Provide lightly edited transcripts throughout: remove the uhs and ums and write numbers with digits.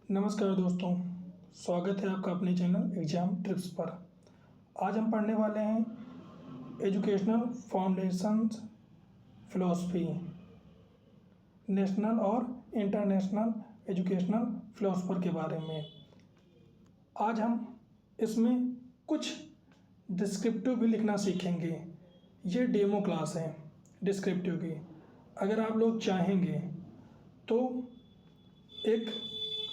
नमस्कार दोस्तों, स्वागत है आपका अपने चैनल एग्ज़ाम ट्रिप्स पर। आज हम पढ़ने वाले हैं एजुकेशनल फाउंडेशंस फ़िलॉसफ़ी, नेशनल और इंटरनेशनल एजुकेशनल फ़िलॉसफ़र के बारे में। आज हम इसमें कुछ डिस्क्रिप्टिव भी लिखना सीखेंगे। ये डेमो क्लास है डिस्क्रिप्टिव की। अगर आप लोग चाहेंगे तो एक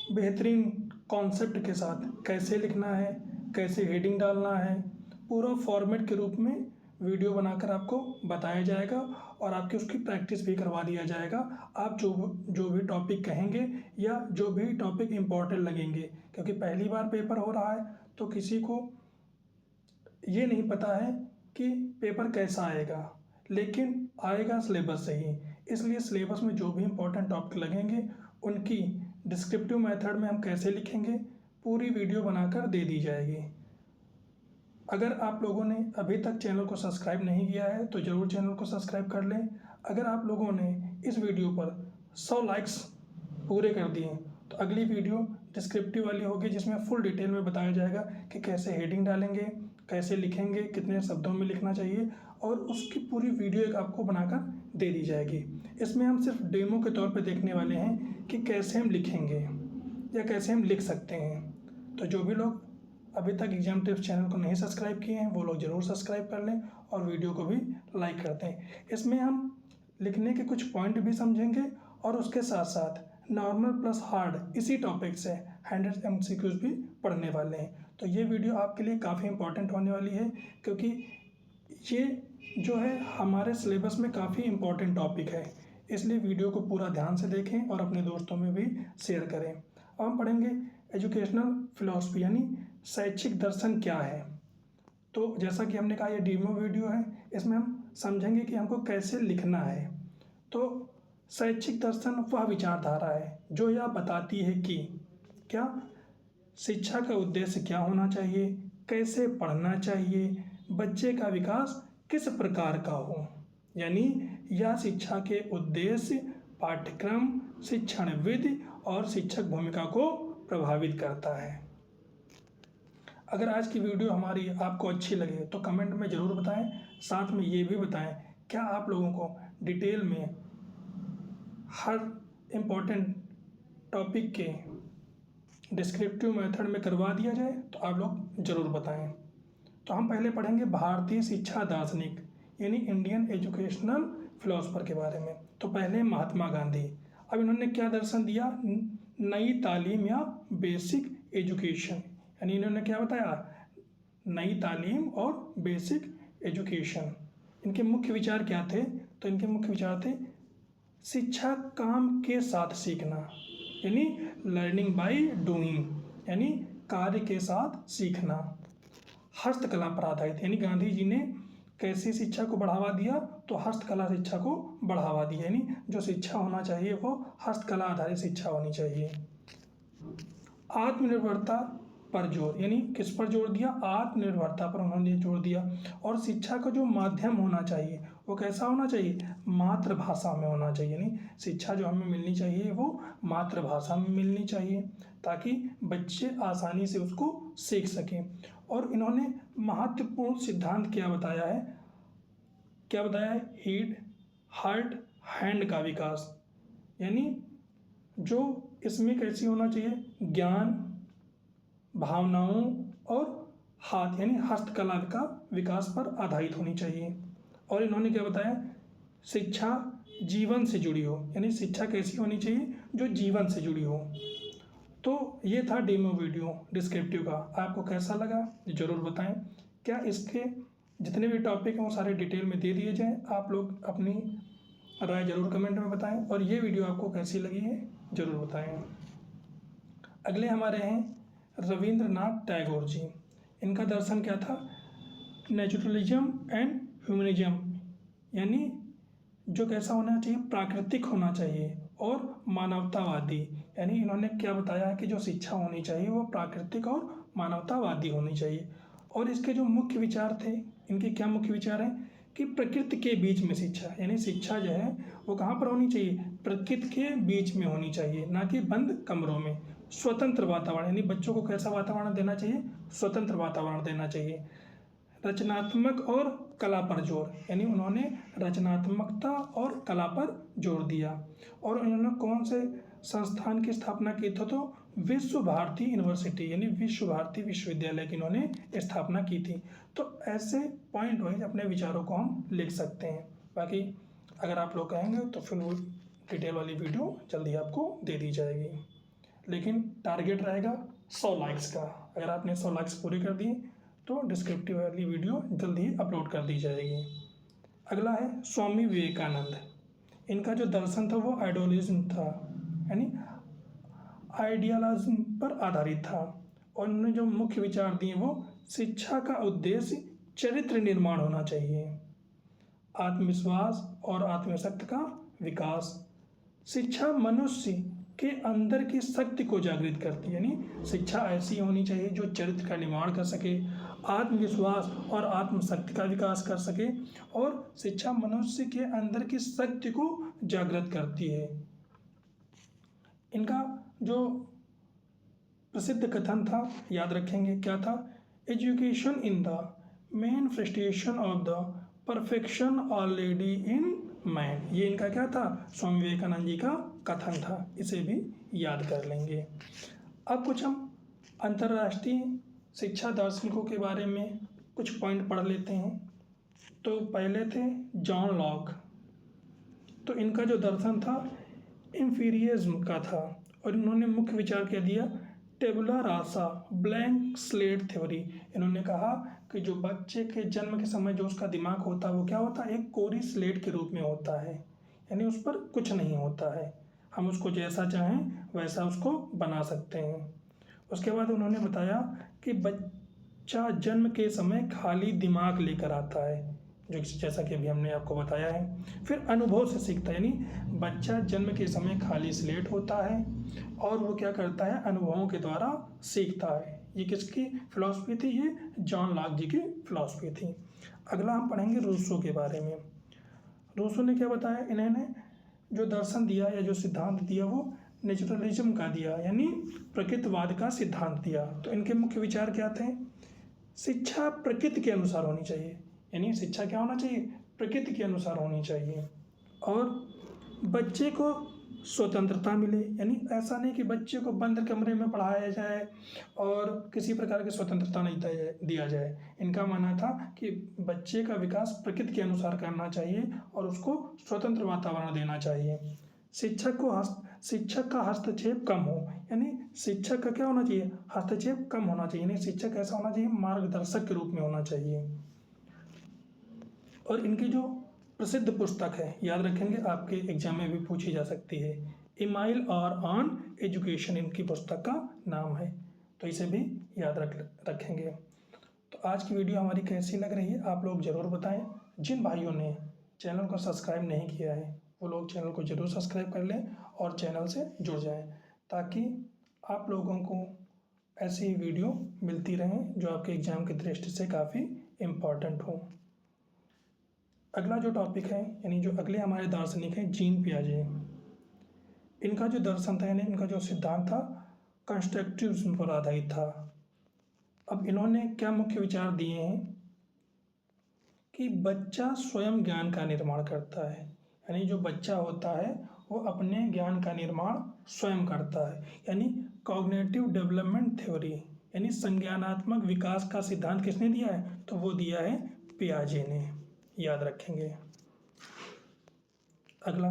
बेहतरीन कॉन्सेप्ट के साथ कैसे लिखना है, कैसे हेडिंग डालना है, पूरा फॉर्मेट के रूप में वीडियो बनाकर आपको बताया जाएगा और आपकी उसकी प्रैक्टिस भी करवा दिया जाएगा। आप जो भी टॉपिक कहेंगे या जो भी टॉपिक इम्पोर्टेंट लगेंगे, क्योंकि पहली बार पेपर हो रहा है तो किसी को ये नहीं पता है कि पेपर कैसा आएगा, लेकिन आएगा सिलेबस से ही। इसलिए सिलेबस में जो भी इम्पोर्टेंट टॉपिक लगेंगे उनकी डिस्क्रिप्टिव मेथड में हम कैसे लिखेंगे पूरी वीडियो बनाकर दे दी जाएगी। अगर आप लोगों ने अभी तक चैनल को सब्सक्राइब नहीं किया है तो ज़रूर चैनल को सब्सक्राइब कर लें। अगर आप लोगों ने इस वीडियो पर 100 लाइक्स पूरे कर दिए तो अगली वीडियो डिस्क्रिप्टिव वाली होगी, जिसमें फुल डिटेल में बताया जाएगा कि कैसे हेडिंग डालेंगे, कैसे लिखेंगे, कितने शब्दों में लिखना चाहिए, और उसकी पूरी वीडियो एक आपको बनाकर दे दी जाएगी। इसमें हम सिर्फ डेमो के तौर पे देखने वाले हैं कि कैसे हम लिखेंगे या कैसे हम लिख सकते हैं। तो जो भी लोग अभी तक एग्जाम टिप्स चैनल को नहीं सब्सक्राइब किए हैं वो लोग ज़रूर सब्सक्राइब कर लें और वीडियो को भी लाइक कर दें। इसमें हम लिखने के कुछ पॉइंट भी समझेंगे और उसके साथ साथ नॉर्मल प्लस हार्ड इसी टॉपिक से 100 MCQs भी पढ़ने वाले हैं। तो ये वीडियो आपके लिए काफ़ी इंपॉर्टेंट होने वाली है, क्योंकि ये जो है हमारे सिलेबस में काफ़ी इम्पोर्टेंट टॉपिक है। इसलिए वीडियो को पूरा ध्यान से देखें और अपने दोस्तों में भी शेयर करें। अब हम पढ़ेंगे एजुकेशनल फ़िलॉसफ़ी यानी शैक्षिक दर्शन क्या है। तो जैसा कि हमने कहा ये डेमो वीडियो है, इसमें हम समझेंगे कि हमको कैसे लिखना है। तो शैक्षिक दर्शन वह विचारधारा है जो यह बताती है कि क्या शिक्षा का उद्देश्य क्या होना चाहिए, कैसे पढ़ना चाहिए, बच्चे का विकास किस प्रकार का हो। यानी यह शिक्षा के उद्देश्य, पाठ्यक्रम, शिक्षण विधि और शिक्षक भूमिका को प्रभावित करता है। अगर आज की वीडियो हमारी आपको अच्छी लगे तो कमेंट में ज़रूर बताएं। साथ में ये भी बताएं क्या आप लोगों को डिटेल में हर इम्पोर्टेंट टॉपिक के डिस्क्रिप्टिव मेथड में करवा दिया जाए तो आप लोग ज़रूर बताएं। तो हम पहले पढ़ेंगे भारतीय शिक्षा दार्शनिक यानी इंडियन एजुकेशनल फ़िलॉसफ़र के बारे में। तो पहले महात्मा गांधी। अब इन्होंने क्या दर्शन दिया? नई तालीम या बेसिक एजुकेशन, यानी इन्होंने क्या बताया? नई तालीम और बेसिक एजुकेशन। इनके मुख्य विचार क्या थे? तो इनके मुख्य विचार थे शिक्षा काम के साथ सीखना, यानी लर्निंग बाय डूइंग, यानी कार्य के साथ सीखना। हस्तकला पर आधारित, यानी गांधी जी ने कैसी शिक्षा को बढ़ावा दिया? तो हस्तकला शिक्षा को बढ़ावा दिया, यानी जो शिक्षा होना चाहिए वो हस्तकला आधारित शिक्षा होनी चाहिए। आत्मनिर्भरता पर जोर, यानी किस पर जोर दिया? आत्मनिर्भरता पर उन्होंने जोर दिया। और शिक्षा का जो माध्यम होना चाहिए वो कैसा होना चाहिए? मातृभाषा में होना चाहिए, यानी शिक्षा जो हमें मिलनी चाहिए वो मातृभाषा में मिलनी चाहिए ताकि बच्चे आसानी से उसको सीख सकें। और इन्होंने महत्वपूर्ण सिद्धांत क्या बताया है? क्या बताया है? हेड, हार्ट, हैंड का विकास, यानी जो इसमें कैसी होना चाहिए? ज्ञान, भावनाओं और हाथ यानी हस्तकला का विकास पर आधारित होनी चाहिए। और इन्होंने क्या बताया? शिक्षा जीवन से जुड़ी हो, यानी शिक्षा कैसी होनी चाहिए? जो जीवन से जुड़ी हो। तो ये था डेमो वीडियो डिस्क्रिप्टिव का। आपको कैसा लगा ज़रूर बताएं। क्या इसके जितने भी टॉपिक हैं वो सारे डिटेल में दे दिए जाएं? आप लोग अपनी राय ज़रूर कमेंट में बताएं और ये वीडियो आपको कैसी लगी है ज़रूर बताएं। अगले हमारे हैं रविंद्रनाथ टैगोर जी। इनका दर्शन क्या था? नेचुरलिज्म एंड ह्यूमनिज्म, यानी जो कैसा होना चाहिए? प्राकृतिक होना चाहिए और मानवतावादी, यानी इन्होंने क्या बताया है कि जो शिक्षा होनी चाहिए वो प्राकृतिक और मानवतावादी होनी चाहिए। और इसके जो मुख्य विचार थे, इनके क्या मुख्य विचार हैं? कि प्रकृति के बीच में शिक्षा, यानी शिक्षा जो है वो कहाँ पर होनी चाहिए, प्रकृति के बीच में होनी चाहिए, ना कि बंद कमरों में। स्वतंत्र वातावरण, यानी बच्चों को कैसा वातावरण देना चाहिए, स्वतंत्र वातावरण देना चाहिए। रचनात्मक और कला पर जोर, यानी उन्होंने रचनात्मकता और कला पर जोर दिया। और उन्होंने कौन से संस्थान की स्थापना की थी, तो विश्व भारती यूनिवर्सिटी, यानी विश्व भारती विश्वविद्यालय की इन्होंने स्थापना की थी। तो ऐसे पॉइंट वाइज अपने विचारों को हम लिख सकते हैं। बाकी अगर आप लोग कहेंगे तो फिर वो डिटेल वाली वीडियो जल्दी आपको दे दी जाएगी, लेकिन टारगेट रहेगा 100 लाइक्स का। अगर आपने 100 लाइक्स पूरे कर दिए तो डिस्क्रिप्टिव वाली वीडियो जल्दी ही अपलोड कर दी जाएगी। अगला है स्वामी विवेकानंद। इनका जो दर्शन था वो आइडियोलिज्म था, यानी आइडियालिज्म पर आधारित था। और उन्होंने जो मुख्य विचार दिए वो शिक्षा का उद्देश्य चरित्र निर्माण होना चाहिए, आत्मविश्वास और आत्मशक्ति का विकास। शिक्षा मनुष्य के अंदर की शक्ति को जागृत करती है, यानी शिक्षा ऐसी होनी चाहिए जो चरित्र का निर्माण कर सके, आत्मविश्वास और आत्मशक्ति का विकास कर सके। और शिक्षा मनुष्य के अंदर की शक्ति को जागृत करती है। इनका जो प्रसिद्ध कथन था याद रखेंगे, क्या था, education in the manifestation of the perfection already in man. ये इनका क्या था, स्वामी विवेकानंद जी का कथन था, इसे भी याद कर लेंगे। अब कुछ हम अंतर्राष्ट्रीय शिक्षा दार्शनिकों के बारे में कुछ पॉइंट पढ़ लेते हैं। तो पहले थे जॉन लॉक। तो इनका जो दर्शन था एम्पिरिज्म का था, और इन्होंने मुख्य विचार क्या दिया, टेबुला रासा, ब्लैंक स्लेट थ्योरी। इन्होंने कहा कि जो बच्चे के जन्म के समय जो उसका दिमाग होता है वो क्या होता है, एक कोरी स्लेट के रूप में होता है, यानी उस पर कुछ नहीं होता है, हम उसको जैसा चाहें वैसा उसको बना सकते हैं। उसके बाद उन्होंने बताया कि बच्चा जन्म के समय खाली दिमाग लेकर आता है, जो जैसा कि अभी हमने आपको बताया है। फिर अनुभव से सीखता है, यानी बच्चा जन्म के समय खाली स्लेट होता है और वो क्या करता है, अनुभवों के द्वारा सीखता है। ये किसकी फिलॉसफी थी, ये जॉन लॉक जी की फिलॉसफी थी। अगला हम पढ़ेंगे रूसो के बारे में। रूसो ने क्या बताया, इन्होंने जो दर्शन दिया या जो सिद्धांत दिया वो नेचुरलिज्म का दिया, यानी प्रकृतिवाद का सिद्धांत दिया। तो इनके मुख्य विचार क्या थे, शिक्षा प्रकृति के अनुसार होनी चाहिए, यानी शिक्षा क्या होना चाहिए, प्रकृति के अनुसार होनी चाहिए। और बच्चे को स्वतंत्रता मिले, यानी ऐसा नहीं कि बच्चे को बंद कमरे में पढ़ाया जाए और किसी प्रकार की स्वतंत्रता नहीं दिया जाए। इनका मानना था कि बच्चे का विकास प्रकृति के अनुसार करना चाहिए और उसको स्वतंत्र वातावरण देना चाहिए। शिक्षक का हस्तक्षेप कम हो, यानी शिक्षक का क्या होना चाहिए, हस्तक्षेप कम होना चाहिए, यानी शिक्षक ऐसा होना चाहिए, मार्गदर्शक के रूप में होना चाहिए। और इनकी जो प्रसिद्ध पुस्तक है, याद रखेंगे, आपके एग्जाम में भी पूछी जा सकती है, इमाइल और ऑन एजुकेशन इनकी पुस्तक का नाम है, तो इसे भी याद रखेंगे। तो आज की वीडियो हमारी कैसी लग रही है आप लोग ज़रूर बताएं। जिन भाइयों ने चैनल को सब्सक्राइब नहीं किया है वो लोग चैनल को ज़रूर सब्सक्राइब कर लें और चैनल से जुड़ जाएं, ताकि आप लोगों को ऐसी वीडियो मिलती रहें जो आपके एग्ज़ाम की दृष्टि से काफ़ी इम्पॉर्टेंट हो। अगला जो टॉपिक है, यानी जो अगले हमारे दार्शनिक हैं, जीन पियाजे। इनका जो दर्शन था, यानी इनका जो सिद्धांत था कंस्ट्रक्टिविज्म पर आधारित था। अब इन्होंने क्या मुख्य विचार दिए हैं कि बच्चा स्वयं ज्ञान का निर्माण करता है, यानी जो बच्चा होता है वो अपने ज्ञान का निर्माण स्वयं करता है, यानी कॉग्निटिव डेवलपमेंट थ्योरी, यानी संज्ञानात्मक विकास का सिद्धांत किसने दिया है, तो वो दिया है पियाजे ने, याद रखेंगे। अगला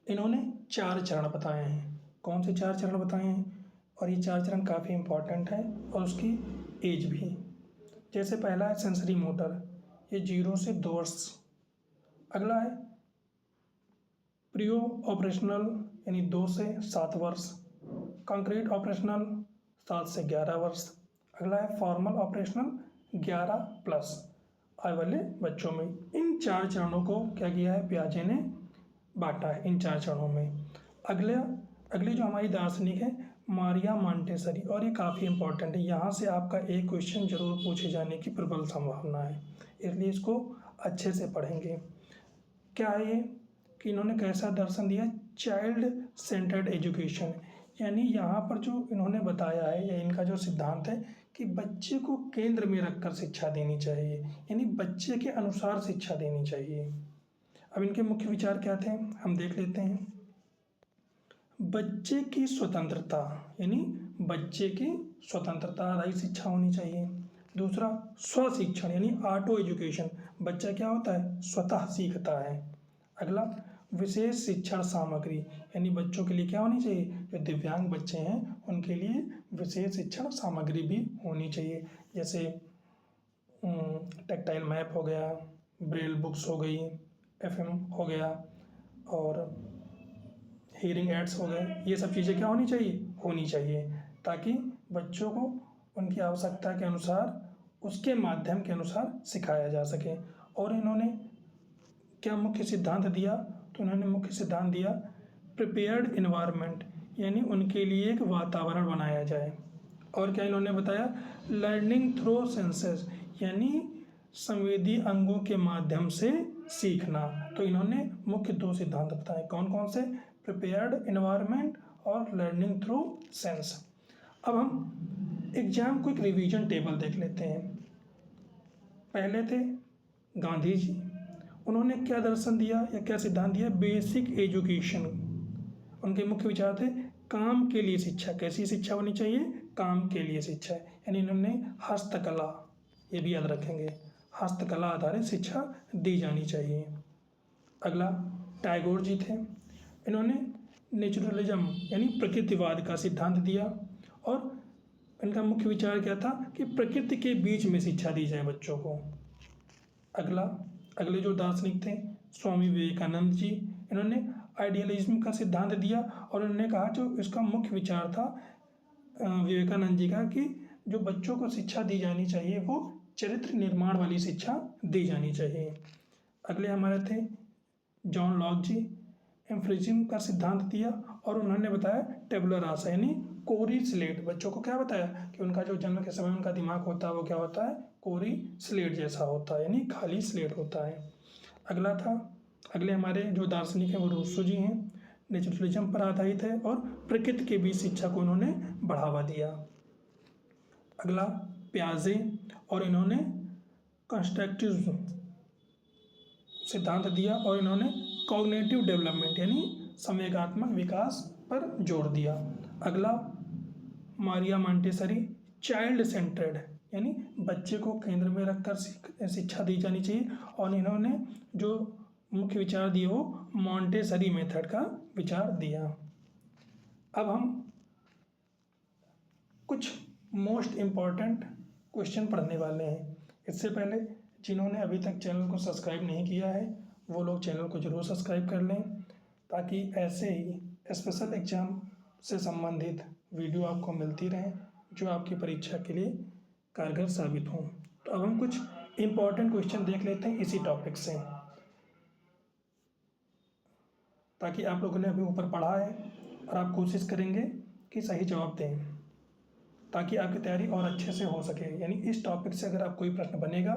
इन्होंने 4 चरण बताए हैं। कौन से 4 चरण बताए हैं, और ये 4 चरण काफ़ी इम्पोर्टेंट है और उसकी एज भी। जैसे पहला है सेंसरी मोटर, ये 0 से 2 वर्ष। अगला है प्रियो ऑपरेशनल, यानी 2 से 7 वर्ष। कंक्रीट ऑपरेशनल 7 से 11 वर्ष। अगला है फॉर्मल ऑपरेशनल 11+ आय वाले बच्चों में। इन 4 चरणों को क्या किया है, पियाजे ने बांटा है इन 4 चरणों में। अगली जो हमारी दार्शनिक है मारिया मॉन्टेसरी, और ये काफ़ी इंपॉर्टेंट है, यहाँ से आपका एक क्वेश्चन जरूर पूछे जाने की प्रबल संभावना है, इसलिए इसको अच्छे से पढ़ेंगे। क्या है ये कि इन्होंने कैसा दर्शन दिया, चाइल्ड सेंटर्ड एजुकेशन, यानी यहाँ पर जो इन्होंने बताया है या इनका जो सिद्धांत है कि बच्चे को केंद्र में रखकर शिक्षा देनी चाहिए, यानी बच्चे के अनुसार शिक्षा देनी चाहिए। अब इनके मुख्य विचार क्या थे हम देख लेते हैं। बच्चे की स्वतंत्रता, यानी बच्चे की स्वतंत्रता आधारित शिक्षा होनी चाहिए। दूसरा, स्वशिक्षण यानी ऑटो एजुकेशन, बच्चा क्या होता है, स्वतः सीखता है। अगला, विशेष शिक्षण सामग्री, यानी बच्चों के लिए क्या होनी चाहिए, जो दिव्यांग बच्चे हैं उनके लिए विशेष शिक्षण सामग्री भी होनी चाहिए, जैसे टेक्टाइल मैप हो गया, ब्रेल बुक्स हो गई, एफएम हो गया, और हियरिंग एड्स हो गए, ये सब चीज़ें क्या होनी चाहिए, ताकि बच्चों को उनकी आवश्यकता के अनुसार उसके माध्यम के अनुसार सिखाया जा सके। और इन्होंने क्या मुख्य सिद्धांत दिया, तो इन्होंने मुख्य सिद्धांत दिया प्रिपेयर्ड इन्वायरमेंट, यानी उनके लिए एक वातावरण बनाया जाए। और क्या इन्होंने बताया, लर्निंग थ्रू सेंसेस, यानी संवेदी अंगों के माध्यम से सीखना। तो इन्होंने मुख्य 2 सिद्धांत बताए, कौन कौन से, प्रिपेयर्ड इन्वायरमेंट और लर्निंग थ्रू सेंस। अब हम एग्जाम को एक रिवीजन टेबल देख लेते हैं। पहले थे गांधी जी, उन्होंने क्या दर्शन दिया या क्या सिद्धांत दिया, बेसिक एजुकेशन। उनके मुख्य विचार थे काम के लिए शिक्षा, कैसी शिक्षा होनी चाहिए, काम के लिए शिक्षा, यानी इन्होंने हस्तकला, ये भी याद रखेंगे, हस्तकला आधारित शिक्षा दी जानी चाहिए। अगला, टैगोर जी थे, इन्होंने नेचुरलिज्म यानी प्रकृतिवाद का सिद्धांत दिया, और इनका मुख्य विचार क्या था कि प्रकृति के बीच में शिक्षा दी जाए बच्चों को। अगले जो दार्शनिक थे स्वामी विवेकानंद जी, इन्होंने आइडियलिज्म का सिद्धांत दिया, और उन्होंने कहा जो इसका मुख्य विचार था विवेकानंद जी का कि जो बच्चों को शिक्षा दी जानी चाहिए वो चरित्र निर्माण वाली शिक्षा दी जानी चाहिए। अगले हमारे थे जॉन लॉक जी, एम्फिरिज्म का सिद्धांत दिया, और उन्होंने बताया टेबुलर रासा यानी कोरी स्लेट, बच्चों को क्या बताया कि उनका जो जन्म के समय उनका दिमाग होता है वो क्या होता है, कोरी स्लेट जैसा होता है, यानी खाली स्लेट होता है। अगले हमारे जो दार्शनिक हैं वो रूसो जी हैं, नेचुरलिज्म पर आधारित है और प्रकृति के बीच शिक्षा को उन्होंने बढ़ावा दिया। अगला प्याजे, और इन्होंने कंस्ट्रक्टिविज्म सिद्धांत दिया, और इन्होंने कॉग्निटिव डेवलपमेंट यानी संवेगात्मक विकास पर जोर दिया। अगला मारिया मॉन्टेसरी, चाइल्ड सेंटर्ड यानी बच्चे को केंद्र में रखकर शिक्षा दी जानी चाहिए, और इन्होंने जो मुख्य विचार दिए वो मॉन्टेसरी मेथड का विचार दिया। अब हम कुछ मोस्ट इम्पॉर्टेंट क्वेश्चन पढ़ने वाले हैं। इससे पहले जिन्होंने अभी तक चैनल को सब्सक्राइब नहीं किया है वो लोग चैनल को ज़रूर सब्सक्राइब कर लें, ताकि ऐसे ही स्पेशल एग्ज़ाम से संबंधित वीडियो आपको मिलती रहें जो आपकी परीक्षा के लिए कारगर साबित हों। तो अब हम कुछ इम्पॉर्टेंट क्वेश्चन देख लेते हैं इसी टॉपिक से, ताकि आप लोगों ने अभी ऊपर पढ़ा है और आप कोशिश करेंगे कि सही जवाब दें, ताकि आपकी तैयारी और अच्छे से हो सके। यानी इस टॉपिक से अगर आप कोई प्रश्न बनेगा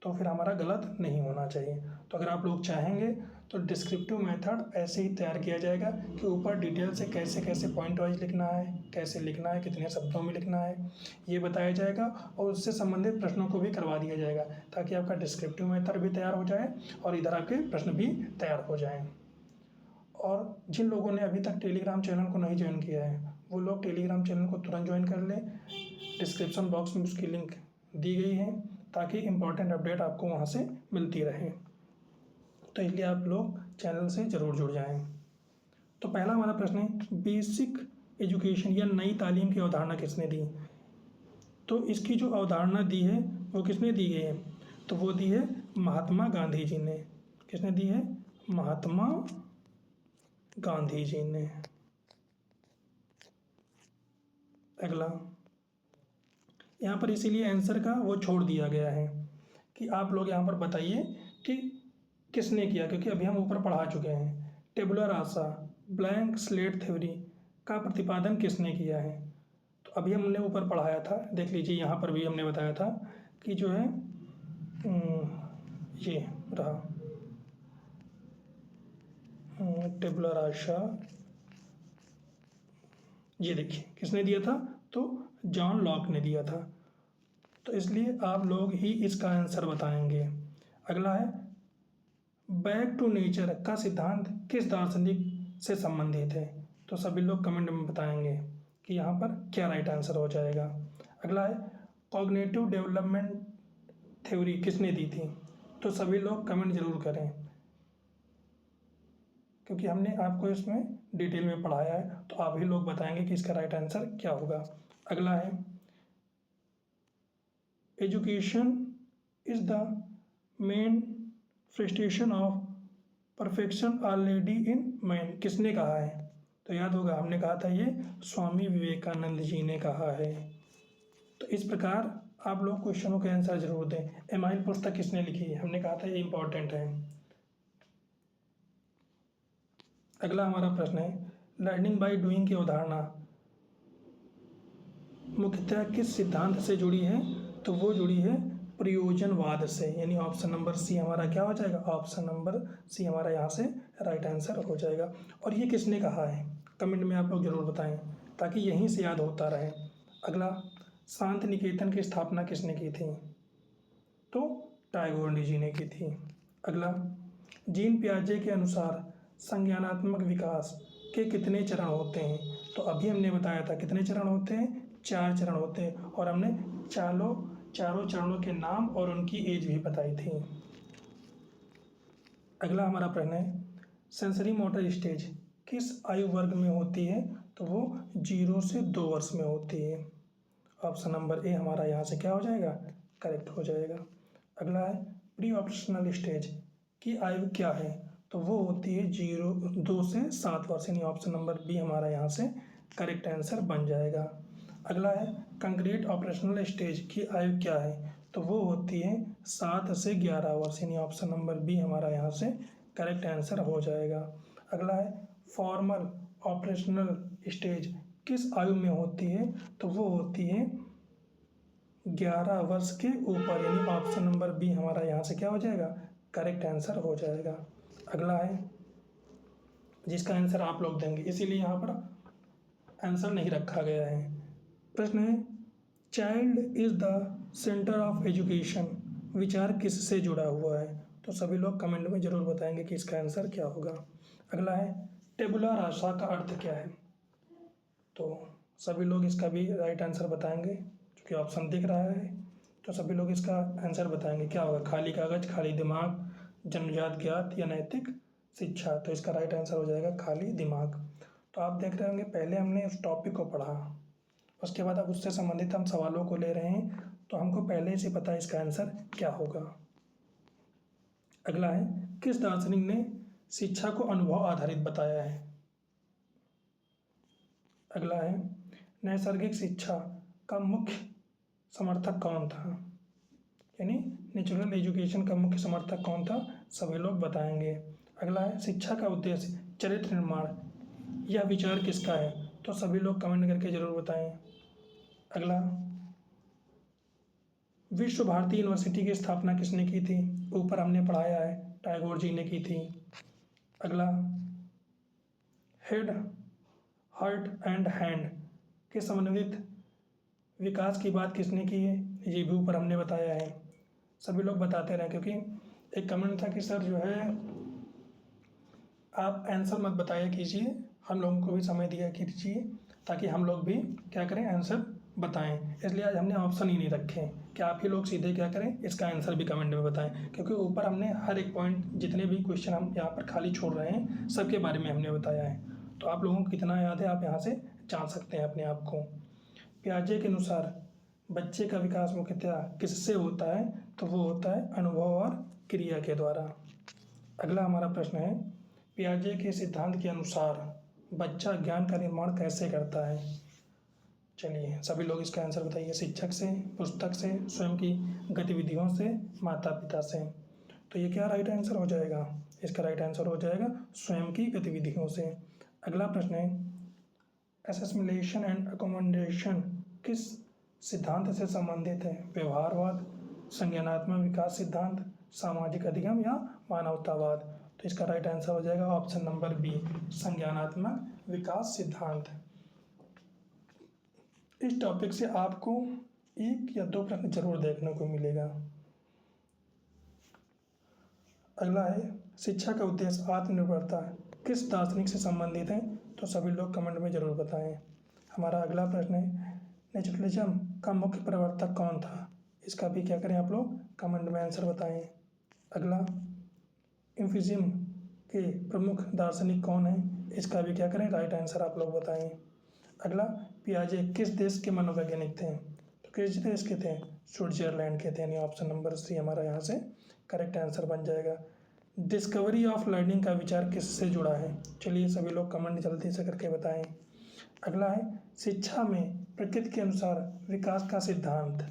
तो फिर हमारा गलत नहीं होना चाहिए। तो अगर आप लोग चाहेंगे तो डिस्क्रिप्टिव मेथड ऐसे ही तैयार किया जाएगा कि ऊपर डिटेल से कैसे कैसे पॉइंट वाइज लिखना है, कैसे लिखना है, कितने शब्दों में लिखना है, ये बताया जाएगा, और उससे संबंधित प्रश्नों को भी करवा दिया जाएगा, ताकि आपका डिस्क्रिप्टिव मेथड भी तैयार हो जाए और इधर आपके प्रश्न भी तैयार हो जाएँ। और जिन लोगों ने अभी तक टेलीग्राम चैनल को नहीं ज्वाइन किया है वो लोग टेलीग्राम चैनल को तुरंत ज्वाइन कर लें। डिस्क्रिप्शन बॉक्स में उसकी लिंक दी गई है, ताकि इम्पॉर्टेंट अपडेट आपको वहाँ से मिलती रहे। तो इसलिए आप लोग चैनल से ज़रूर जुड़ जाएं। तो पहला हमारा प्रश्न है, बेसिक एजुकेशन या नई तालीम की अवधारणा किसने दी? तो इसकी जो अवधारणा दी है वो किसने दी गई है? तो वो दी है महात्मा गांधी जी ने। किसने दी है? महात्मा गांधी जी ने। अगला, यहाँ पर इसीलिए आंसर का वो छोड़ दिया गया है कि आप लोग यहाँ पर बताइए कि किसने किया, क्योंकि अभी हम ऊपर पढ़ा चुके हैं। टेबुलर रासा, ब्लैंक स्लेट थ्योरी, का प्रतिपादन किसने किया है? तो अभी हमने ऊपर पढ़ाया था, देख लीजिए यहाँ पर भी हमने बताया था कि जो है ये रहा टेबुला रासा, ये देखिए किसने दिया था? तो जॉन लॉक ने दिया था। तो इसलिए आप लोग ही इसका आंसर बताएंगे। अगला है बैक टू नेचर का सिद्धांत किस दार्शनिक से संबंधित है? तो सभी लोग कमेंट में बताएंगे कि यहाँ पर क्या राइट आंसर हो जाएगा। अगला है कॉग्निटिव डेवलपमेंट थ्योरी किसने दी थी? तो सभी लोग कमेंट जरूर करें, क्योंकि हमने आपको इसमें डिटेल में पढ़ाया है। तो आप ही लोग बताएंगे कि इसका राइट आंसर क्या होगा। अगला है education is the main frustration of perfection already in man किसने कहा है? तो याद होगा हमने कहा था ये स्वामी विवेकानंद जी ने कहा है। तो इस प्रकार आप लोग क्वेश्चनों के आंसर जरूर दें। एमाइल पुस्तक किसने लिखी है? हमने कहा था ये इंपॉर्टेंट है। अगला हमारा प्रश्न है लर्निंग बाय डूइंग की अवधारणा मुख्यतः किस सिद्धांत से जुड़ी है? तो वो जुड़ी है प्रयोजनवाद से, यानी ऑप्शन नंबर सी हमारा क्या हो जाएगा? ऑप्शन नंबर सी हमारा यहाँ से राइट आंसर हो जाएगा। और ये किसने कहा है? कमेंट में आप लोग जरूर बताएं ताकि यहीं से याद होता रहे। अगला शांति निकेतन की स्थापना किसने की थी? तो टैगोर जी ने की थी। अगला जीन पियाजे के अनुसार संज्ञानात्मक विकास के कितने चरण होते हैं? तो अभी हमने बताया था कितने चरण होते हैं? 4 चरण होते हैं, और हमने चारों चरणों के नाम और उनकी एज भी बताई थी। अगला हमारा प्रश्न है सेंसरी मोटर स्टेज किस आयु वर्ग में होती है? तो वो 0 से 2 वर्ष में होती है। ऑप्शन नंबर ए हमारा यहाँ से क्या हो जाएगा? करेक्ट हो जाएगा। अगला है प्री ऑपरेशनल स्टेज की आयु क्या है? तो वो होती है 2 से 7 वर्ष, यानी ऑप्शन नंबर बी हमारा यहाँ से करेक्ट आंसर बन जाएगा। अगला है कंक्रीट ऑपरेशनल स्टेज की आयु क्या है? तो वो होती है 7 से 11 वर्ष, यानी ऑप्शन नंबर बी हमारा यहाँ से करेक्ट आंसर हो जाएगा। अगला है फॉर्मल ऑपरेशनल स्टेज किस आयु में होती है? तो वो होती है 11 वर्ष के ऊपर, यानी ऑप्शन नंबर बी हमारा यहाँ से क्या हो जाएगा? करेक्ट आंसर हो जाएगा। अगला है जिसका आंसर आप लोग देंगे, इसीलिए यहाँ पर आंसर नहीं रखा गया है। प्रश्न है child is the centre of education विचार किससे जुड़ा हुआ है? तो सभी लोग कमेंट में जरूर बताएंगे कि इसका आंसर क्या होगा। अगला है टेबुला रासा का अर्थ क्या है? तो सभी लोग इसका भी राइट आंसर बताएंगे, क्योंकि ऑप्शन दिख रहा है। तो सभी लोग इसका आंसर बताएंगे क्या होगा? खाली कागज, खाली दिमाग, जन्मजात ज्ञात या नैतिक शिक्षा? तो इसका राइट आंसर हो जाएगा खाली दिमाग। तो आप देख रहे होंगे पहले हमने उस टॉपिक को पढ़ा, उसके बाद अब उससे संबंधित हम सवालों को ले रहे हैं, तो हमको पहले से पता है इसका आंसर क्या होगा। अगला है किस दार्शनिक ने शिक्षा को अनुभव आधारित बताया है? अगला है नैसर्गिक शिक्षा का मुख्य समर्थक कौन था? यानी नेचुरल एजुकेशन का मुख्य समर्थक कौन था? सभी लोग बताएंगे। अगला है शिक्षा का उद्देश्य चरित्र निर्माण यह विचार किसका है? तो सभी लोग कमेंट करके जरूर बताएं। अगला विश्व भारती यूनिवर्सिटी की स्थापना किसने की थी? ऊपर हमने पढ़ाया है टैगोर जी ने की थी। अगला हेड हार्ट एंड हैंड के समन्वित विकास की बात किसने की है? ये भी ऊपर हमने बताया है। सभी लोग बताते रहें, क्योंकि एक कमेंट था कि सर जो है आप आंसर मत बताया कीजिए, हम लोगों को भी समय दिया कीजिए ताकि हम लोग भी क्या करें, आंसर बताएं। इसलिए आज हमने ऑप्शन ही नहीं रखे कि आप ही लोग सीधे क्या करें, इसका आंसर भी कमेंट में बताएं, क्योंकि ऊपर हमने हर एक पॉइंट जितने भी क्वेश्चन हम यहाँ पर खाली छोड़ रहे हैं सबके बारे में हमने बताया है। तो आप लोगों को कितना याद है आप यहाँ से जान सकते हैं अपने आप को। पियाजे के अनुसार बच्चे का विकास मुख्यतः किससे होता है? तो वो होता है अनुभव और क्रिया के द्वारा। अगला हमारा प्रश्न है पियाजे के सिद्धांत के अनुसार बच्चा ज्ञान का निर्माण कैसे करता है? चलिए सभी लोग इसका आंसर बताइए। शिक्षक से, पुस्तक से, स्वयं की गतिविधियों से, माता पिता से? तो ये क्या राइट आंसर हो जाएगा? इसका राइट आंसर हो जाएगा स्वयं की गतिविधियों से। अगला प्रश्न है एसेसिमिलेशन एंड अकोमोडेशन किस सिद्धांत से संबंधित है? व्यवहारवाद, संज्ञानात्मक विकास सिद्धांत, सामाजिक अधिगम या मानवतावाद? तो इसका राइट आंसर हो जाएगा ऑप्शन नंबर बी, संज्ञानात्मक विकास सिद्धांत। इस टॉपिक से आपको 1 या 2 प्रश्न जरूर देखने को मिलेगा। अगला है शिक्षा का उद्देश्य आत्मनिर्भरता किस दार्शनिक से संबंधित है? तो सभी लोग कमेंट में जरूर बताएं। हमारा अगला प्रश्न है नेचुरलिज्म का मुख्य प्रवर्तक कौन था? इसका भी क्या करें आप लोग कमेंट में आंसर बताएं। अगला इम्फिज्म के प्रमुख दार्शनिक कौन है? इसका भी क्या करें राइट आंसर आप लोग बताएं। अगला पियाजे किस देश के मनोवैज्ञानिक थे? तो किस देश के थे? स्विट्जरलैंड के थे, यानी ऑप्शन नंबर सी हमारा यहाँ से करेक्ट आंसर बन जाएगा। डिस्कवरी ऑफ लर्निंग का विचार किससे जुड़ा है? चलिए सभी लोग कमेंट जल्दी से करके बताएं। अगला है शिक्षा में प्रकृति के अनुसार विकास का सिद्धांत।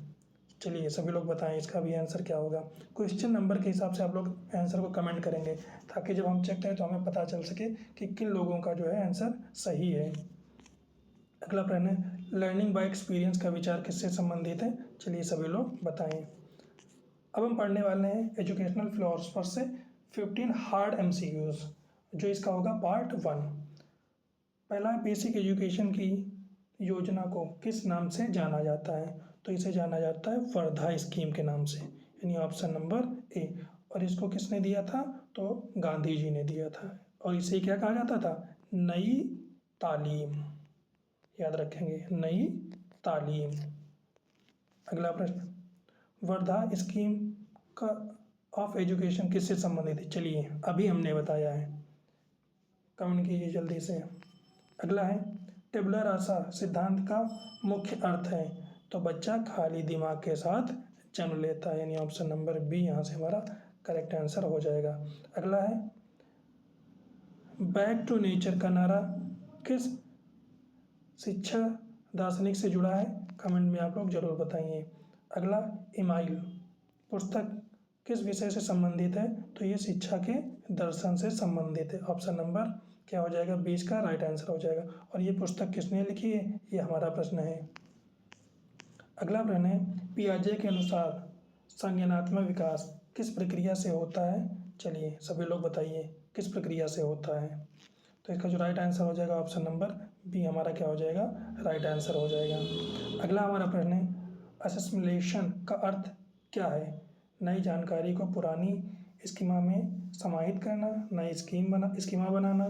चलिए सभी लोग बताएं इसका भी आंसर क्या होगा। क्वेश्चन नंबर के हिसाब से आप लोग आंसर को कमेंट करेंगे ताकि जब हम चेक करें तो हमें पता चल सके कि किन लोगों का जो है आंसर सही है। अगला प्रश्न है लर्निंग बाय एक्सपीरियंस का विचार किससे संबंधित है? चलिए सभी लोग बताएं। अब हम पढ़ने वाले हैं एजुकेशनल फिलोसफर से 15 हार्ड MCQs, जो इसका होगा पार्ट 1। पहला है बेसिक एजुकेशन की योजना को किस नाम से जाना जाता है? तो इसे जाना जाता है वर्धा स्कीम के नाम से, यानी ऑप्शन नंबर ए। और इसको किसने दिया था? तो गांधी जी ने दिया था। और इसे क्या कहा जाता था? नई तालीम, याद रखेंगे नई तालीम। अगला प्रश्न वर्धा स्कीम का ऑफ एजुकेशन किससे संबंधित है? चलिए अभी हमने बताया है, कमेंट कीजिए जल्दी से। अगला है टेबुलर रासा सिद्धांत का मुख्य अर्थ है? तो बच्चा खाली दिमाग के साथ जन्म लेता है, यानी ऑप्शन नंबर बी यहाँ से हमारा करेक्ट आंसर हो जाएगा। अगला है बैक टू नेचर का नारा किस शिक्षा दार्शनिक से जुड़ा है? कमेंट में आप लोग जरूर बताइए। अगला इमाइल पुस्तक किस विषय से संबंधित है? तो ये शिक्षा के दर्शन से संबंधित है, ऑप्शन नंबर क्या हो जाएगा 20 का राइट आंसर हो जाएगा। और ये पुस्तक किसने लिखी है? ये हमारा प्रश्न है। अगला प्रश्न है पियाजे के अनुसार संज्ञानात्मक विकास किस प्रक्रिया से होता है? चलिए सभी लोग बताइए किस प्रक्रिया से होता है? तो इसका जो राइट आंसर हो जाएगा ऑप्शन नंबर बी हमारा क्या हो जाएगा राइट आंसर हो जाएगा। अगला हमारा प्रश्न है असेसिमिलेशन का अर्थ क्या है? नई जानकारी को पुरानी स्कीमा में समाहित करना, नई स्कीमा बनाना,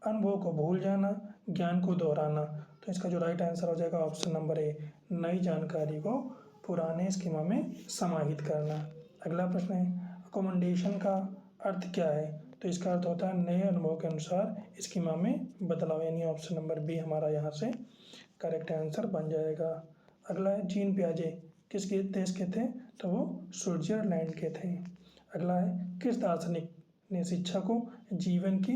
अनुभव को भूल जाना, ज्ञान को दोहराना। तो इसका जो राइट आंसर हो जाएगा ऑप्शन नंबर ए, नई जानकारी को पुराने स्कीमा में समाहित करना। अगला प्रश्न है अकोमोडेशन का अर्थ क्या है? तो इसका अर्थ होता है नए अनुभव के अनुसार स्कीमा में बदलाव, यानी ऑप्शन नंबर बी हमारा यहाँ से करेक्ट आंसर बन जाएगा। अगला है जीन पियाजे किस देश के थे? तो वो स्विट्जरलैंड के थे। अगला है किस दार्शनिक ने शिक्षा को जीवन की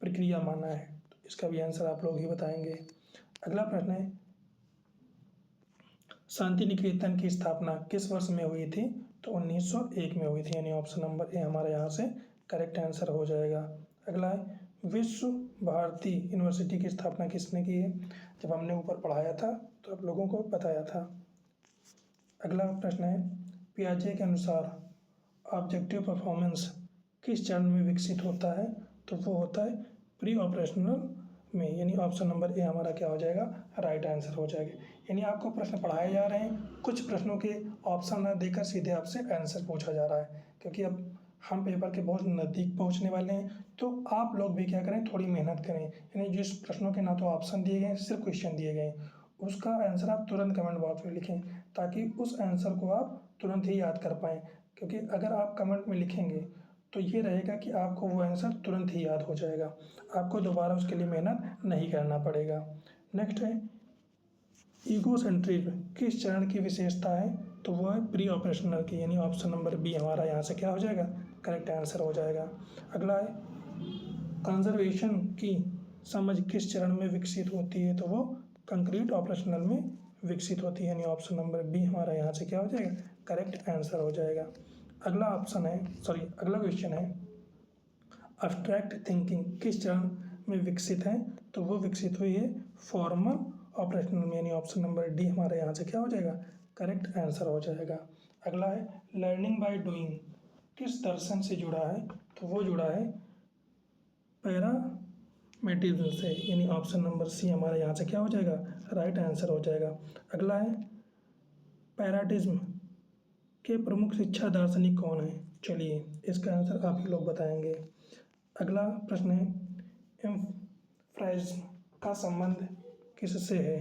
प्रक्रिया माना है? तो इसका भी आंसर आप लोग ही बताएंगे। अगला प्रश्न है शांति निकेतन की स्थापना किस वर्ष में हुई थी? तो 1901 में हुई थी, यानी ऑप्शन नंबर ए हमारे यहाँ से करेक्ट आंसर हो जाएगा। अगला है विश्व भारती यूनिवर्सिटी की स्थापना किसने की है? जब हमने ऊपर पढ़ाया था तो आप लोगों को बताया था। अगला प्रश्न है पियाजे के अनुसार ऑब्जेक्टिव परफॉर्मेंस किस चरण में विकसित होता है? तो वो होता है प्री ऑपरेशनल में, यानी ऑप्शन नंबर ए हमारा क्या हो जाएगा राइट आंसर हो जाएगा। यानी आपको प्रश्न पढ़ाए जा रहे हैं, कुछ प्रश्नों के ऑप्शन न देकर सीधे आपसे आंसर पूछा जा रहा है, क्योंकि अब हम पेपर के बहुत नज़दीक पहुंचने वाले हैं। तो आप लोग भी क्या करें, थोड़ी मेहनत करें, यानी जिस प्रश्नों के ना तो ऑप्शन दिए गए सिर्फ क्वेश्चन दिए गए उसका आंसर आप तुरंत कमेंट बॉक्स में लिखें, ताकि उस आंसर को आप तुरंत ही याद कर पाएँ। क्योंकि अगर आप कमेंट में लिखेंगे तो ये रहेगा कि आपको वो आंसर तुरंत ही याद हो जाएगा, आपको दोबारा उसके लिए मेहनत नहीं करना पड़ेगा। नेक्स्ट है ईगोसेंट्रिज्म किस चरण की विशेषता है? तो वह है प्री ऑपरेशनल की, यानी ऑप्शन नंबर बी हमारा यहाँ से क्या हो जाएगा करेक्ट आंसर हो जाएगा। अगला है कंजर्वेशन की समझ किस चरण में विकसित होती है? तो वो कंक्रीट ऑपरेशनल में विकसित होती है, यानी ऑप्शन नंबर बी हमारा यहाँ से क्या हो जाएगा करेक्ट आंसर हो जाएगा। अगला क्वेश्चन है अब्स्ट्रैक्ट थिंकिंग किस चरण में विकसित है? तो वो विकसित हुई है फॉर्मल ऑपरेशनल में, यानी ऑप्शन नंबर डी हमारे यहाँ से क्या हो जाएगा, करेक्ट आंसर हो जाएगा। अगला है लर्निंग बाय डूइंग, किस दर्शन से जुड़ा है, तो वो जुड़ा है पैरामेडिज्म से, यानी ऑप्शन नंबर सी हमारे यहाँ से क्या हो जाएगा, राइट आंसर हो जाएगा। अगला है पैराडिज्म के प्रमुख शिक्षा दार्शनिक कौन है, चलिए इसका आंसर आप ही लोग बताएंगे। अगला प्रश्न है एम्फ्राइज्म का संबंध किससे है,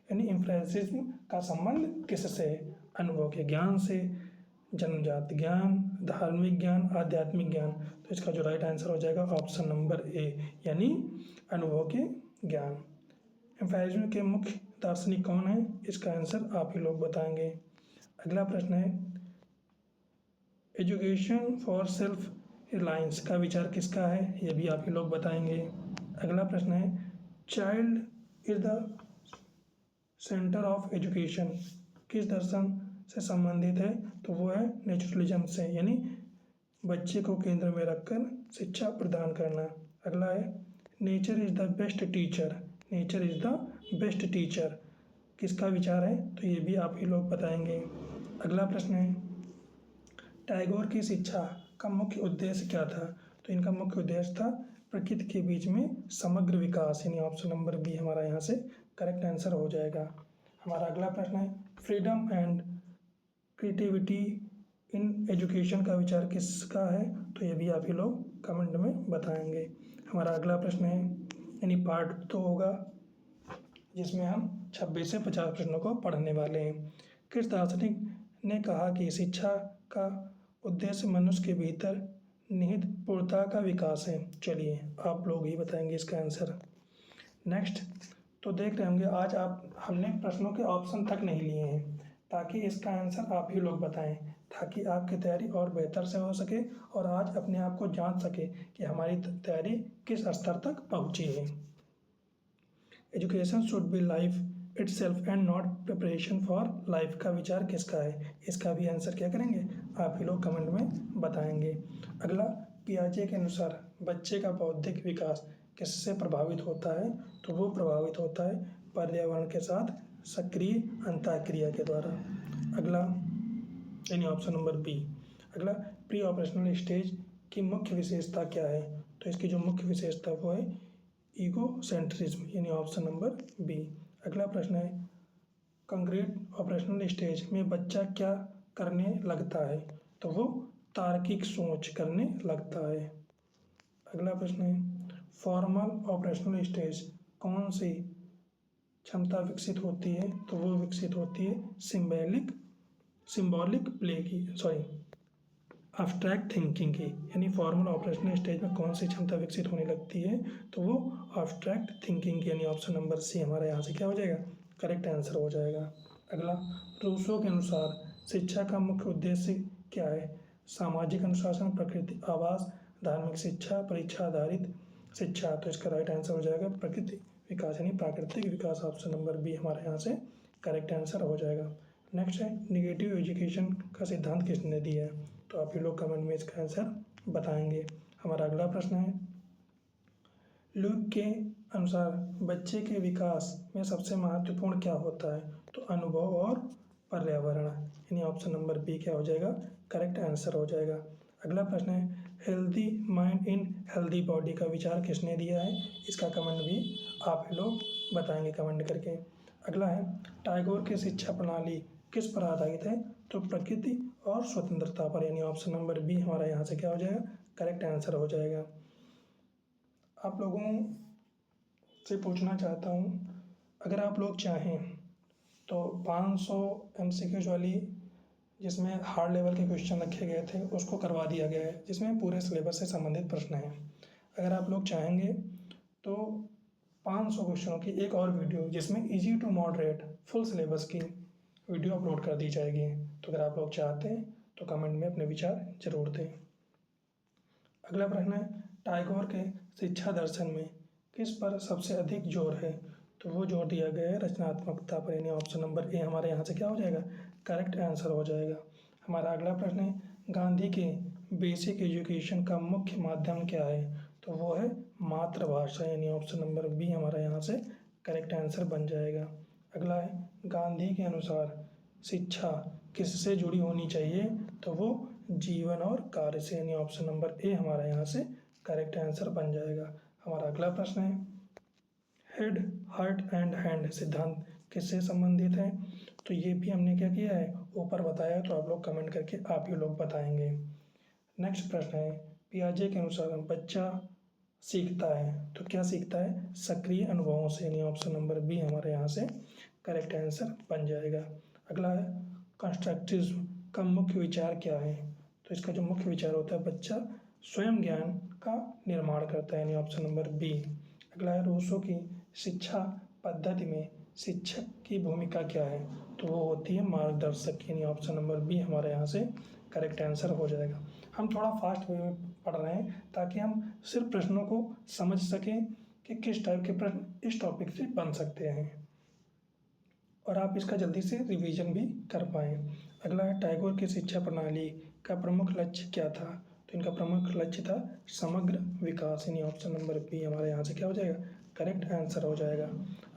यानी एम्फ्राइज्म का संबंध किससे है, अनुभव के ज्ञान से, जन्मजात ज्ञान, धार्मिक ज्ञान, आध्यात्मिक ज्ञान, तो इसका जो राइट आंसर हो जाएगा ऑप्शन नंबर ए, यानी अनुभव के ज्ञान। एम्फाइज्म के मुख्य दार्शनिक कौन है, इसका आंसर आप ही लोग बताएंगे। अगला प्रश्न है एजुकेशन फॉर सेल्फ रिलायंस का विचार किसका है, ये भी आप ही लोग बताएंगे। अगला प्रश्न है child is the centre of education किस दर्शन से संबंधित है, तो वो है नेचुरलिज्म से, यानी बच्चे को केंद्र में रखकर शिक्षा प्रदान करना। अगला है nature is the best teacher, nature is the best teacher किसका विचार है, तो ये भी आप ही लोग बताएंगे। अगला प्रश्न है टैगोर की शिक्षा का मुख्य उद्देश्य क्या था, तो इनका मुख्य उद्देश्य था प्रकृति के बीच में समग्र विकास, यानी ऑप्शन नंबर बी हमारा यहाँ से करेक्ट आंसर हो जाएगा। हमारा अगला प्रश्न है freedom and creativity in education का विचार किसका है, तो ये भी आप ही लोग कमेंट में बताएंगे। हमारा अगला प्रश्न है यानी पार्ट 2 होगा जिसमें हम 26 से 50 प्रश्नों को पढ़ने वाले हैं। किस दार्शनिक ने कहा कि शिक्षा का उद्देश्य मनुष्य के भीतर निहित पूर्णता का विकास है, चलिए आप लोग ही बताएंगे इसका आंसर। नेक्स्ट तो देख रहे होंगे आज हमने प्रश्नों के ऑप्शन तक नहीं लिए हैं ताकि इसका आंसर आप ही लोग बताएं, ताकि आपकी तैयारी और बेहतर से हो सके और आज अपने आप को जांच सके कि हमारी तैयारी किस स्तर तक पहुंची है। Education should be life itself and not preparation for life का विचार किसका है, इसका भी आंसर क्या करेंगे आप ही लोग कमेंट में बताएंगे। अगला पियाजे के अनुसार बच्चे का बौद्धिक विकास किससे प्रभावित होता है, तो वो प्रभावित होता है पर्यावरण के साथ सक्रिय अंतःक्रिया के द्वारा। अगला यानी ऑप्शन नंबर बी। अगला प्री ऑपरेशनल स्टेज की मुख्य विशेषता क्या है, तो इसकी जो मुख्य विशेषता वो है ईगोसेंट्रिज्म, यानी ऑप्शन नंबर बी। अगला प्रश्न है कंक्रीट ऑपरेशनल स्टेज में बच्चा क्या करने लगता है, तो वो तार्किक सोच करने लगता है। अगला प्रश्न है फॉर्मल ऑपरेशनल स्टेज कौन सी क्षमता विकसित होती है, तो वो विकसित होती है सिंबॉलिक प्ले की एब्स्ट्रैक्ट थिंकिंग की, यानी फॉर्मल ऑपरेशनल स्टेज में कौन सी क्षमता विकसित होने लगती है, तो वो एब्स्ट्रैक्ट थिंकिंग की, यानी ऑप्शन नंबर सी हमारा यहाँ से क्या हो जाएगा करेक्ट आंसर हो जाएगा। अगला रूसो के अनुसार शिक्षा का मुख्य उद्देश्य क्या है, सामाजिक अनुशासन, प्रकृति आवास, धार्मिक शिक्षा, परीक्षा आधारित शिक्षा, तो इसका राइट आंसर हो जाएगा प्रकृति विकास यानी प्राकृतिक विकास, ऑप्शन नंबर बी हमारे यहाँ से करेक्ट आंसर हो जाएगा। नेक्स्ट है निगेटिव एजुकेशन का सिद्धांत किसने दिया है, तो आप ये लोग कमेंट में इसका आंसर बताएंगे। हमारा अगला प्रश्न है ल्यूक के अनुसार बच्चे के विकास में सबसे महत्वपूर्ण क्या होता है, तो अनुभव और पर्यावरण, यानी ऑप्शन नंबर बी क्या हो जाएगा करेक्ट आंसर हो जाएगा। अगला प्रश्न है healthy mind in healthy body का विचार किसने दिया है, इसका कमेंट भी आप लोग बताएंगे कमेंट करके। अगला है टैगोर की शिक्षा प्रणाली किस पर आधारित है, तो प्रकृति और स्वतंत्रता पर, यानी ऑप्शन नंबर बी हमारा यहाँ से क्या हो जाएगा करेक्ट आंसर हो जाएगा। आप लोगों से पूछना चाहता हूँ अगर आप लोग चाहें तो 500 MCQs वाली जिसमें हार्ड लेवल के क्वेश्चन रखे गए थे उसको करवा दिया गया है, जिसमें पूरे सिलेबस से संबंधित प्रश्न हैं। अगर आप लोग चाहेंगे तो 500 क्वेश्चनों की एक और वीडियो जिसमें easy to moderate full syllabus की वीडियो अपलोड कर दी जाएगी, तो अगर आप लोग चाहते हैं तो कमेंट में अपने विचार जरूर दें। अगला प्रश्न है टैगोर के शिक्षा दर्शन में किस पर सबसे अधिक जोर है, तो वो जोर दिया गया है रचनात्मकता पर, यानी ऑप्शन नंबर ए हमारे यहाँ से क्या हो जाएगा करेक्ट आंसर हो जाएगा। हमारा अगला प्रश्न है गांधी के बेसिक एजुकेशन का मुख्य माध्यम क्या है, तो वो है मातृभाषा, यानी ऑप्शन नंबर बी हमारा यहाँ से करेक्ट आंसर बन जाएगा। अगला है गांधी के अनुसार शिक्षा किससे जुड़ी होनी चाहिए, तो वो जीवन और कार्य से, यानी ऑप्शन नंबर ए हमारा यहाँ से करेक्ट आंसर बन जाएगा। हमारा अगला प्रश्न है हेड हार्ट एंड हैंड सिद्धांत किससे संबंधित है, तो ये भी हमने क्या किया है ऊपर बताया, तो आप लोग कमेंट करके आप ही लोग बताएंगे। नेक्स्ट प्रश्न है पियाजे के अनुसार बच्चा सीखता है तो क्या सीखता है, सक्रिय अनुभवों से, यानी ऑप्शन नंबर बी हमारे यहाँ से करेक्ट आंसर बन जाएगा। अगला है कंस्ट्रक्टिविज्म का मुख्य विचार क्या है, तो इसका जो मुख्य विचार होता है बच्चा स्वयं ज्ञान का निर्माण करता है, यानी ऑप्शन नंबर बी। अगला है रूसो की शिक्षा पद्धति में शिक्षक की भूमिका क्या है, तो वो होती है मार्गदर्शक, यानी ऑप्शन नंबर बी हमारे यहाँ से करेक्ट आंसर हो जाएगा। हम थोड़ा फास्ट वे में पढ़ रहे हैं ताकि हम सिर्फ प्रश्नों को समझ सकें कि किस टाइप के प्रश्न इस टॉपिक से बन सकते हैं और आप इसका जल्दी से रिवीजन भी कर पाएँ। अगला है टैगोर की शिक्षा प्रणाली का प्रमुख लक्ष्य क्या था, तो इनका प्रमुख लक्ष्य था समग्र विकास, यानी ऑप्शन नंबर बी हमारे यहाँ से क्या हो जाएगा करेक्ट आंसर हो जाएगा।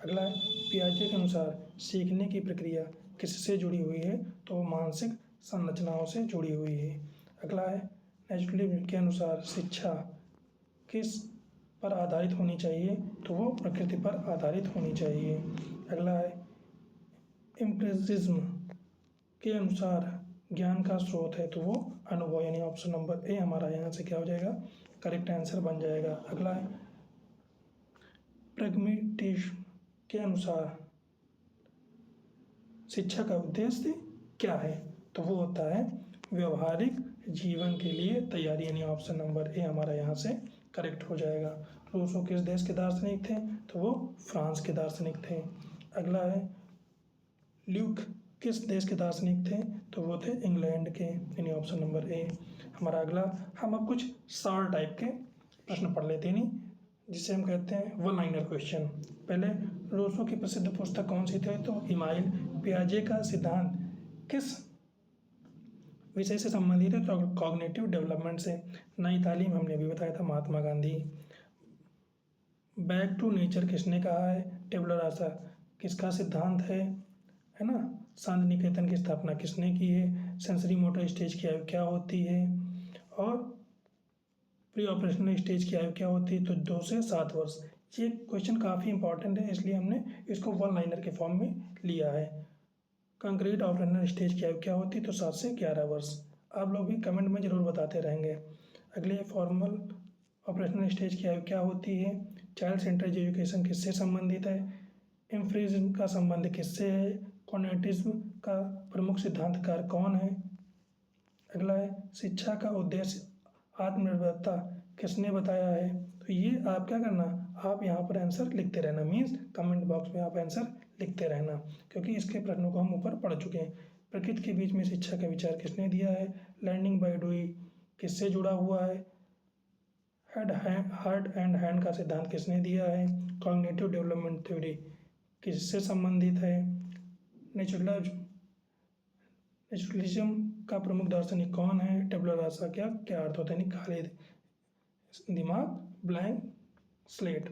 अगला है पियाजे के अनुसार सीखने की प्रक्रिया किससे जुड़ी हुई है, तो मानसिक संरचनाओं से जुड़ी हुई है। अगला है नेचुरलिज्म के अनुसार शिक्षा किस पर आधारित होनी चाहिए, तो वो प्रकृति पर आधारित होनी चाहिए। अगला है एम्पिरिसिज्म के अनुसार ज्ञान का स्रोत है, तो वो अनुभव, यानी ऑप्शन नंबर ए हमारा यहाँ से क्या हो जाएगा करेक्ट आंसर बन जाएगा। अगला है प्रैग्मेटिज्म के अनुसार शिक्षा का उद्देश्य क्या है, तो वो होता है व्यवहारिक जीवन के लिए तैयारी, यानी ऑप्शन नंबर ए हमारा यहाँ से करेक्ट हो जाएगा। रूसो किस देश के दार्शनिक थे, तो वो फ्रांस के दार्शनिक थे। अगला है ल्यूक किस देश के दार्शनिक थे, तो वो थे इंग्लैंड के, यानी ऑप्शन नंबर ए। हमारा अगला हम अब कुछ शॉर्ट टाइप के प्रश्न पढ़ लेते हैं, जिसे हम कहते हैं वन लाइनर क्वेश्चन। पहले रूसो की प्रसिद्ध पुस्तक कौन सी थी, तो इमाइल। पियाजे का सिद्धांत किस विषय से संबंधित है, तो कॉग्निटिव डेवलपमेंट से। नई तालीम हमने अभी बताया था Mahatma Gandhi. Back to nature किसने कहा है, टेबला रासा। किसका सिद्धांत है ना। शांति निकेतन की स्थापना किसने की है। सेंसरी मोटर स्टेज की आयु क्या होती है, और प्री ऑपरेशनल स्टेज की आयु क्या होती है, तो 2 से 7 वर्ष। ये क्वेश्चन काफ़ी इंपॉर्टेंट है, इसलिए हमने इसको वन लाइनर के फॉर्म में लिया है। कंक्रीट ऑपरेशनल स्टेज की आयु क्या होती है, तो 7 से 11 वर्ष। आप लोग भी कमेंट में ज़रूर बताते रहेंगे। अगले फॉर्मल ऑपरेशनल स्टेज की आयु क्या होती है। चाइल्ड सेंट्रेड एजुकेशन किससे संबंधित है। एम्पिरिज्म का संबंध किससे है। कॉग्निटिज्म का प्रमुख सिद्धांतकार कौन है। अगला है शिक्षा का उद्देश्य आत्मनिर्भरता किसने बताया है। तो ये आप क्या करना, आप यहाँ पर आंसर लिखते रहना, मीन्स कमेंट बॉक्स में आप आंसर लिखते रहना, क्योंकि इसके प्रश्नों को हम ऊपर पढ़ चुके हैं। प्रकृति के बीच में शिक्षा का विचार किसने दिया है। लर्निंग बाय डूइंग किससे जुड़ा हुआ है। हार्ट एंड हैंड का सिद्धांत किसने दिया है। कॉग्निटिव डेवलपमेंट थ्योरी किससे संबंधित है। नेचुरलिज्म का प्रमुख दार्शनिक कौन है। टेबला रासा क्या क्या अर्थ होता है, यानी खाली दिमाग, ब्लैंक स्लेट।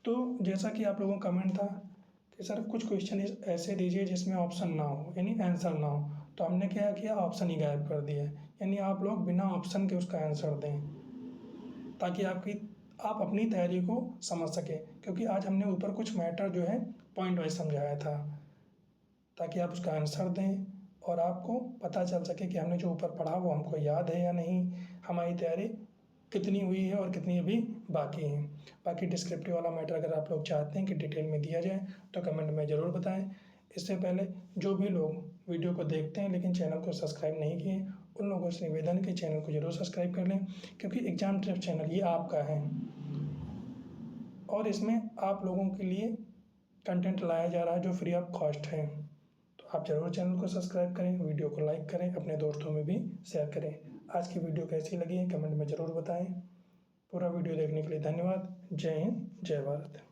तो जैसा कि आप लोगों का कमेंट था कि सर कुछ क्वेश्चन ऐसे दीजिए जिसमें ऑप्शन ना हो, यानी आंसर ना हो, तो हमने क्या किया ऑप्शन ही गायब कर दिया, यानी आप लोग बिना ऑप्शन के उसका आंसर दें ताकि आप अपनी तैयारी को समझ सकें। क्योंकि आज हमने ऊपर कुछ मैटर जो है पॉइंट वाइज समझाया था, ताकि आप उसका आंसर दें और आपको पता चल सके कि हमने जो ऊपर पढ़ा वो हमको याद है या नहीं, हमारी तैयारी कितनी हुई है और कितनी अभी बाकी है। बाकी डिस्क्रिप्टिव वाला मैटर अगर आप लोग चाहते हैं कि डिटेल में दिया जाए तो कमेंट में ज़रूर बताएं। इससे पहले जो भी लोग वीडियो को देखते हैं लेकिन चैनल को सब्सक्राइब नहीं किए, उन लोगों से निवेदन कि चैनल को ज़रूर सब्सक्राइब कर लें, क्योंकि एग्ज़ाम ट्रिप चैनल ये आपका है और इसमें आप लोगों के लिए कंटेंट लाया जा रहा है जो फ्री ऑफ कॉस्ट है। तो आप ज़रूर चैनल को सब्सक्राइब करें, वीडियो को लाइक करें, अपने दोस्तों में भी शेयर करें। आज की वीडियो कैसी लगी है कमेंट में ज़रूर बताएं। पूरा वीडियो देखने के लिए धन्यवाद। जय हिंद, जय भारत।